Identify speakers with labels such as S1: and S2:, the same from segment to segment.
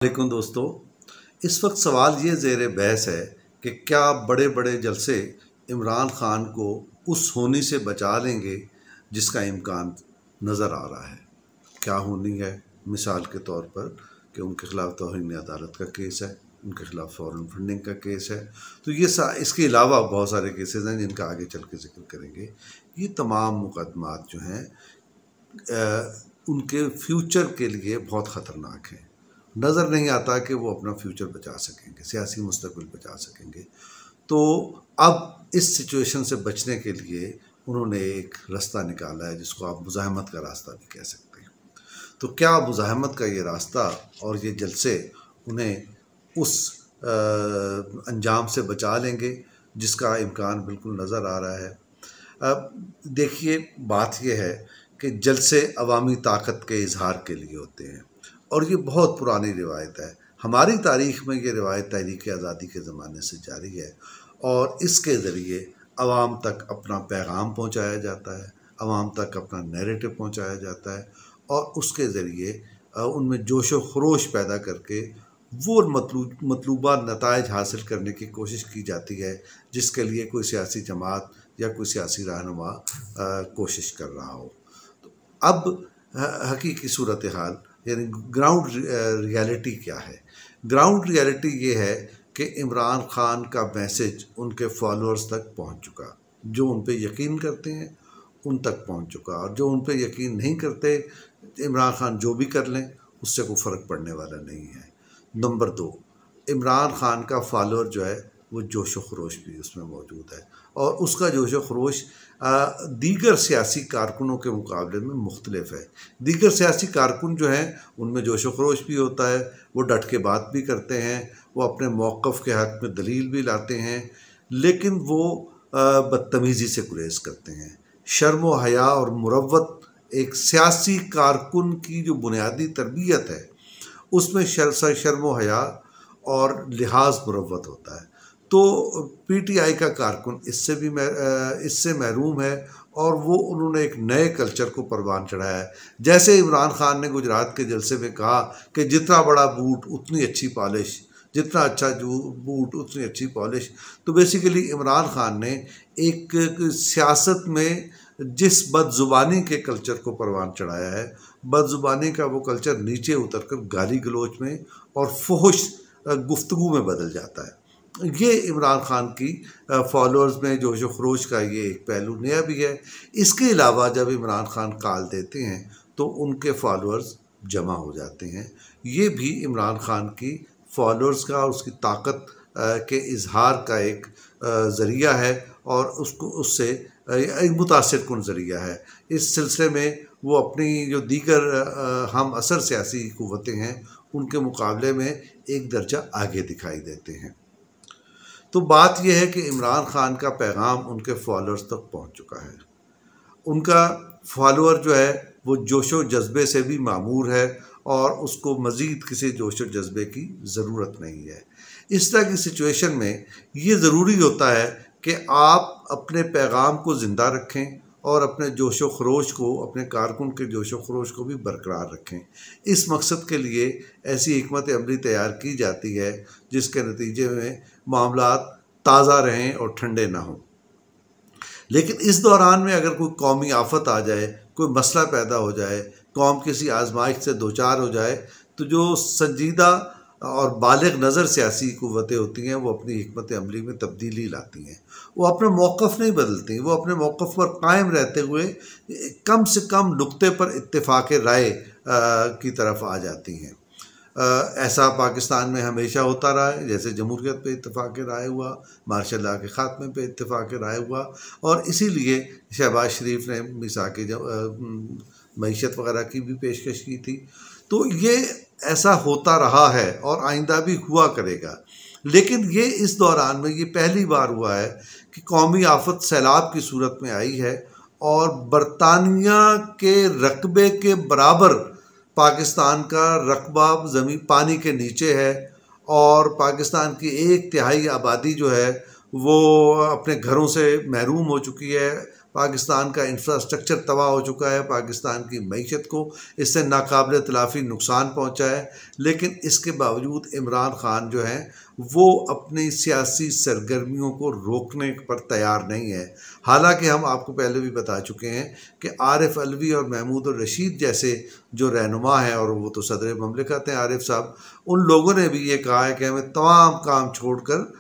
S1: वालेकुम दोस्तों। इस वक्त सवाल ये ज़ेर बहस है कि क्या बड़े बड़े जलसे इमरान खान को उस होनी से बचा लेंगे जिसका इम्कान नज़र आ रहा है। क्या होनी है? मिसाल के तौर पर कि उनके खिलाफ तौहीन अदालत का केस है, उनके खिलाफ फॉरेन फंडिंग का केस है, तो ये इसके अलावा बहुत सारे केसेस हैं जिनका आगे चल के जिक्र करेंगे। ये तमाम मुकदमात जो हैं उनके फ्यूचर के लिए बहुत ख़तरनाक हैं। नज़र नहीं आता कि वो अपना फ्यूचर बचा सकेंगे, सियासी मुस्तकबिल बचा सकेंगे। तो अब इस सिचुएशन से बचने के लिए उन्होंने एक रास्ता निकाला है जिसको आप मुज़ाहमत का रास्ता भी कह सकते हैं। तो क्या मुज़ाहमत का ये रास्ता और ये जलसे उन्हें उस अंजाम से बचा लेंगे जिसका इम्कान बिल्कुल नज़र आ रहा है। अब देखिए, बात यह है कि जलसे अवामी ताकत के इजहार के लिए होते हैं और ये बहुत पुरानी रिवायत है। हमारी तारीख़ में ये रिवायत तहरीक आज़ादी के ज़माने से जारी है और इसके ज़रिए अवाम तक अपना पैगाम पहुँचाया जाता है, अवाम तक अपना नैरेटिव पहुँचाया जाता है और उसके ज़रिए उनमें जोश व खरोश पैदा करके वो मतलूबा नताइज हासिल करने की कोशिश की जाती है जिसके लिए कोई सियासी जमात या कोई सियासी रहनुमा कोशिश कर रहा हो। तो अब हकीकी सूरत हाल यानी ग्राउंड रियलिटी क्या है? ग्राउंड रियलिटी ये है कि इमरान खान का मैसेज उनके फॉलोअर्स तक पहुंच चुका। जो उन पे यकीन करते हैं उन तक पहुंच चुका और जो उन पे यकीन नहीं करते, इमरान खान जो भी कर लें उससे कोई फ़र्क पड़ने वाला नहीं है। नंबर 2, इमरान खान का फॉलोअर जो है वो जोश व खरोश भी उसमें मौजूद है और उसका जोश व खरोश दीगर सियासी कारकुनों के मुकाबले में मुख्तलिफ है। दीगर सियासी कारकुन जो हैं उनमें जोश व खरोश भी होता है, वो डट के बात भी करते हैं, वो अपने मौक़िफ़ के हक़ में दलील भी लाते हैं, लेकिन वो बदतमीज़ी से गुरेज़ करते हैं। शर्म व हया और मुरव्वत एक सियासी कारकुन की जो बुनियादी तरबियत है उसमें शर्म व हया और लिहाज मुरव्वत होता है। तो पीटीआई का कारकुन इससे महरूम है और वो उन्होंने एक नए कल्चर को परवान चढ़ाया है। जैसे इमरान खान ने गुजरात के जलसे में कहा कि जितना बड़ा बूट उतनी अच्छी पॉलिश, जितना अच्छा बूट उतनी अच्छी पॉलिश। तो बेसिकली इमरान खान ने एक सियासत में जिस बदजुबानी के कल्चर को परवान चढ़ाया है, बदजुबानी का वो कल्चर नीचे उतरकर गाली गलोच में और फुहश गुफ्तगू में बदल जाता है। ये इमरान खान की फॉलोअर्स में जोश व खरोश का ये एक पहलू नया भी है। इसके अलावा जब इमरान खान कॉल देते हैं तो उनके फॉलोअर्स जमा हो जाते हैं। ये भी इमरान खान की फॉलोअर्स का और उसकी ताकत के इजहार का एक ज़रिया है और उससे एक मुतासिर कुन ज़रिया है। इस सिलसिले में वो अपनी जो दीगर हम असर सियासी क़ुव्वतें हैं उनके मुकाबले में एक दर्जा आगे दिखाई देते हैं। तो बात यह है कि इमरान खान का पैगाम उनके फॉलोअर्स तक पहुंच चुका है। उनका फॉलोअर जो है वो जोश व जज्बे से भी मामूर है और उसको मज़ीद किसी जोश व जज्बे की ज़रूरत नहीं है। इस तरह की सिचुएशन में ये ज़रूरी होता है कि आप अपने पैगाम को ज़िंदा रखें और अपने जोश व खरोश को, अपने कारकुन के जोश व खरोश को भी बरकरार रखें। इस मकसद के लिए ऐसी हिकमत अमली तैयार की जाती है जिसके नतीजे में मामलात ताज़ा रहें और ठंडे ना हों। लेकिन इस दौरान में अगर कोई कौमी आफत आ जाए, कोई मसला पैदा हो जाए, कौम किसी आजमाइश से दो चार हो जाए, तो जो संजीदा और बालिग नज़र सियासी क़ुव्वतें होती हैं वो अपनी हिकमत अमली में तब्दीली लाती हैं। वो अपना मौक़िफ़ नहीं बदलती, वो अपने मौक़िफ़ पर कायम रहते हुए कम से कम नुक्ते पर इत्तेफ़ाक़ राय की तरफ आ जाती हैं। ऐसा पाकिस्तान में हमेशा होता रहा है। जैसे जमहूरियत पे इत्तेफ़ाक़ राय हुआ, मार्शल लॉ के ख़ात्मे पे इत्तेफ़ाक़ राय हुआ और इसीलिए शहबाज शरीफ ने मीसाक़ मईशत वग़ैरह की भी पेशकश की थी। तो ये ऐसा होता रहा है और आइंदा भी हुआ करेगा। लेकिन ये इस दौरान में ये पहली बार हुआ है कि कौमी आफत सैलाब की सूरत में आई है और बरतानिया के रकबे के बराबर पाकिस्तान का रकबा ज़मीन पानी के नीचे है और पाकिस्तान की 1/3 आबादी जो है वो अपने घरों से महरूम हो चुकी है, पाकिस्तान का इंफ्रास्ट्रक्चर तबाह हो चुका है, पाकिस्तान की मईशत को इससे नाकाबिल तलाफ़ी नुकसान पहुंचा है। लेकिन इसके बावजूद इमरान खान जो हैं वो अपनी सियासी सरगर्मियों को रोकने पर तैयार नहीं है। हालांकि हम आपको पहले भी बता चुके हैं कि आरिफ अलवी और महमूद और रशीद जैसे जो रहनुमा हैं, और वो तो सदर ममलिकत हैं आरिफ साहब, उन लोगों ने भी ये कहा है कि हमें तमाम काम छोड़कर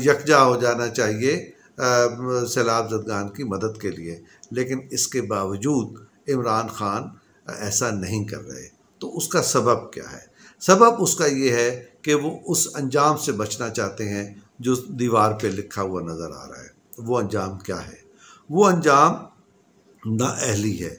S1: यकजा हो जाना चाहिए सैलाब ज़दगान की मदद के लिए। लेकिन इसके बावजूद इमरान खान ऐसा नहीं कर रहे। तो उसका सबब क्या है? सबब उसका ये है कि वो उस अंजाम से बचना चाहते हैं जो दीवार पे लिखा हुआ नज़र आ रहा है। वो अंजाम क्या है? वो अंजाम नाअहली है।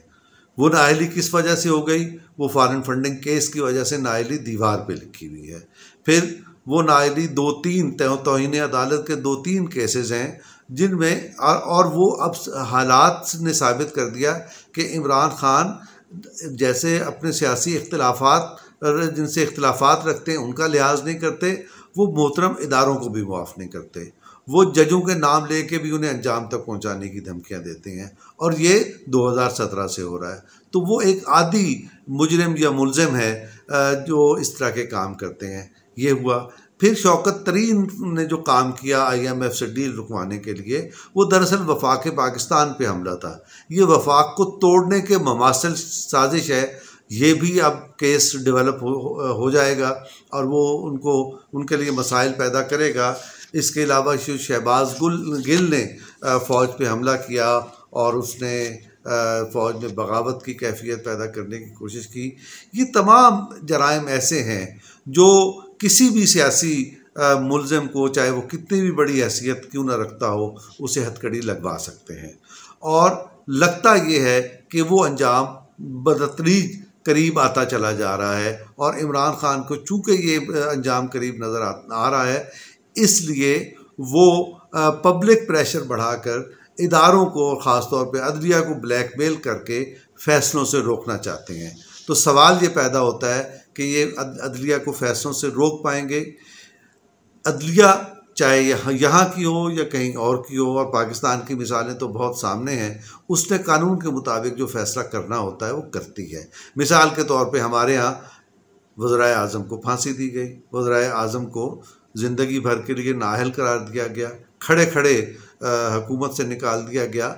S1: वो नाअहली किस वजह से हो गई? वो फॉरेन फंडिंग केस की वजह से नाअहली दीवार पे लिखी हुई है। फिर वो नाअहली 2-3 तौहीन अदालत के 2-3 केसेस हैं जिनमें, और वो अब हालात ने साबित कर दिया कि इमरान खान जैसे अपने सियासी इख्तिलाफात जिनसे इख्तिलाफात रखते हैं उनका लिहाज नहीं करते, वो मोहतरम इदारों को भी माफ़ नहीं करते। वो जजों के नाम लेके भी उन्हें अंजाम तक पहुंचाने की धमकियां देते हैं, और ये 2017 से हो रहा है। तो वो एक आदी मुजरिम या मुलजिम है जो इस तरह के काम करते हैं। ये हुआ। फिर शौकत तरीन ने जो काम किया IMF से डील रुकवाने के लिए, वो दरअसल वफाक पाकिस्तान पे हमला था। ये वफाक को तोड़ने के ममासिल साजिश है। ये भी अब केस डेवलप हो जाएगा और वो उनके लिए मसाइल पैदा करेगा। इसके अलावा शहबाज गिल ने फ़ौज पे हमला किया और उसने फ़ौज में बगावत की कैफियत पैदा करने की कोशिश की। ये तमाम जराइम ऐसे हैं जो किसी भी सियासी मुलज़िम को, चाहे वो कितनी भी बड़ी हैसियत क्यों ना रखता हो, उसे हथकड़ी लगवा सकते हैं। और लगता ये है कि वो अंजाम बदतरीज करीब आता चला जा रहा है, और इमरान खान को चूँकि ये अंजाम करीब नज़र आ रहा है, इसलिए वो पब्लिक प्रेशर बढ़ाकर इदारों को, ख़ास तौर पे अदलिया को ब्लैकमेल करके फ़ैसलों से रोकना चाहते हैं। तो सवाल ये पैदा होता है कि ये अदलिया को फ़ैसलों से रोक पाएंगे? अदलिया चाहे यहाँ की हो या कहीं और की हो, और पाकिस्तान की मिसालें तो बहुत सामने हैं, उसने कानून के मुताबिक जो फ़ैसला करना होता है वो करती है। मिसाल के तौर पे हमारे यहाँ वज़ीर आज़म को फांसी दी गई, वज़ीर आज़म को ज़िंदगी भर के लिए नाअहल करार दिया गया, खड़े खड़े हुकूमत से निकाल दिया गया।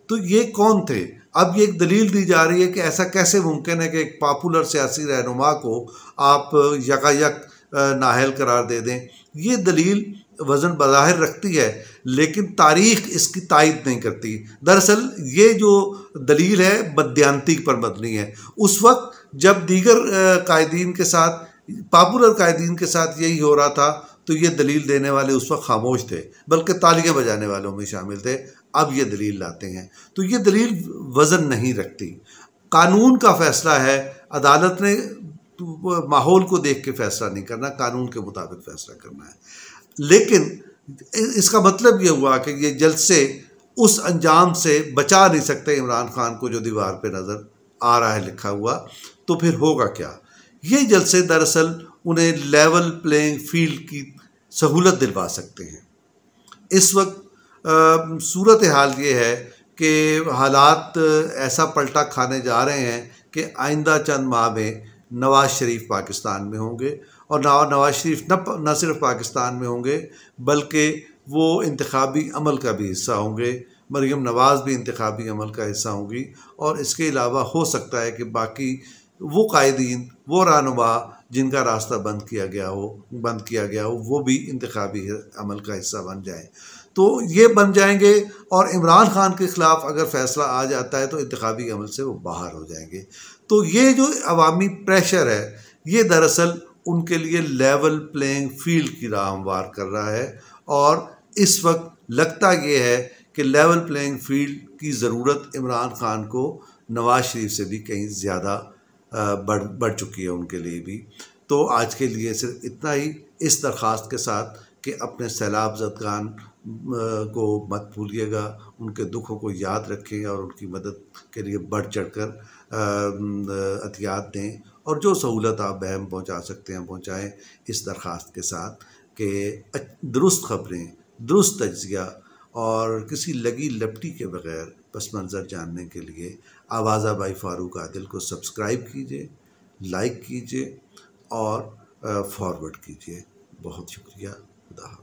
S1: तो ये कौन थे? अब ये एक दलील दी जा रही है कि ऐसा कैसे मुमकिन है कि एक पॉपुलर सियासी रहनुमा को आप यकायक नाअहल करार दे दें। ये दलील वज़न बज़ाहिर रखती है, लेकिन तारीख़ इसकी तायद नहीं करती। दरअसल ये जो दलील है बददियानती पर मबनी है। उस वक्त जब दीगर कायदीन के साथ, पॉपुलर कायदीन के साथ यही हो रहा था, तो ये दलील देने वाले उस वक्त खामोश थे, बल्कि तालियां बजाने वालों में शामिल थे। अब ये दलील लाते हैं, तो ये दलील वज़न नहीं रखती। कानून का फ़ैसला है, अदालत ने माहौल को देख के फ़ैसला नहीं करना, कानून के मुताबिक फ़ैसला करना है। लेकिन इसका मतलब ये हुआ कि ये जल्द से उस अंजाम से बचा नहीं सकते इमरान खान को जो दीवार पे नज़र आ रहा है लिखा हुआ। तो फिर होगा क्या? ये जल्द से दरअसल उन्हें लेवल प्लेइंग फील्ड की सहूलत दिलवा सकते हैं। इस वक्त सूरत हाल ये है कि हालात ऐसा पलटा खाने जा रहे हैं कि आइंदा चंद माह में नवाज़ शरीफ पाकिस्तान में होंगे, और नवाज़ शरीफ न सिर्फ पाकिस्तान में होंगे बल्कि वो इंतखाबी अमल का भी हिस्सा होंगे। मरीम नवाज़ भी इंतखाबी अमल का हिस्सा होंगी, और इसके अलावा हो सकता है कि बाकी वो कायदीन, वो रहनुमा जिनका रास्ता बंद किया गया हो, वो भी इंतखाबी अमल का हिस्सा बन जाए। तो ये बन जाएंगे, और इमरान खान के ख़िलाफ़ अगर फ़ैसला आ जाता है तो इंतखाबी अमल से वो बाहर हो जाएंगे। तो ये जो अवामी प्रेशर है, ये दरअसल उनके लिए लेवल प्लेइंग फील्ड की राह हमवार कर रहा है। और इस वक्त लगता ये है कि लेवल प्लेइंग फील्ड की ज़रूरत इमरान खान को नवाज़ शरीफ से भी कहीं ज़्यादा बढ़ चुकी है उनके लिए भी। तो आज के लिए सिर्फ इतना ही, इस दरख्वास्त के साथ कि अपने सैलाब ज़दगान को मत भूलिएगा, उनके दुखों को याद रखें और उनकी मदद के लिए बढ़ चढ़ कर अतियात दें, और जो सहूलत आप बहम पहुँचा सकते हैं पहुँचाएँ, इस दरख्वास्त के साथ कि दुरुस्त ख़बरें, दुरुस्त तज्ज़िया और किसी लगी लपटी के बगैर पस मंज़र जानने के लिए आवाज़ा बाई फ़ारूक आदिल को सब्सक्राइब कीजिए, लाइक कीजिए और फॉरवर्ड कीजिए। बहुत शुक्रिया। खुदा हाफ़िज़।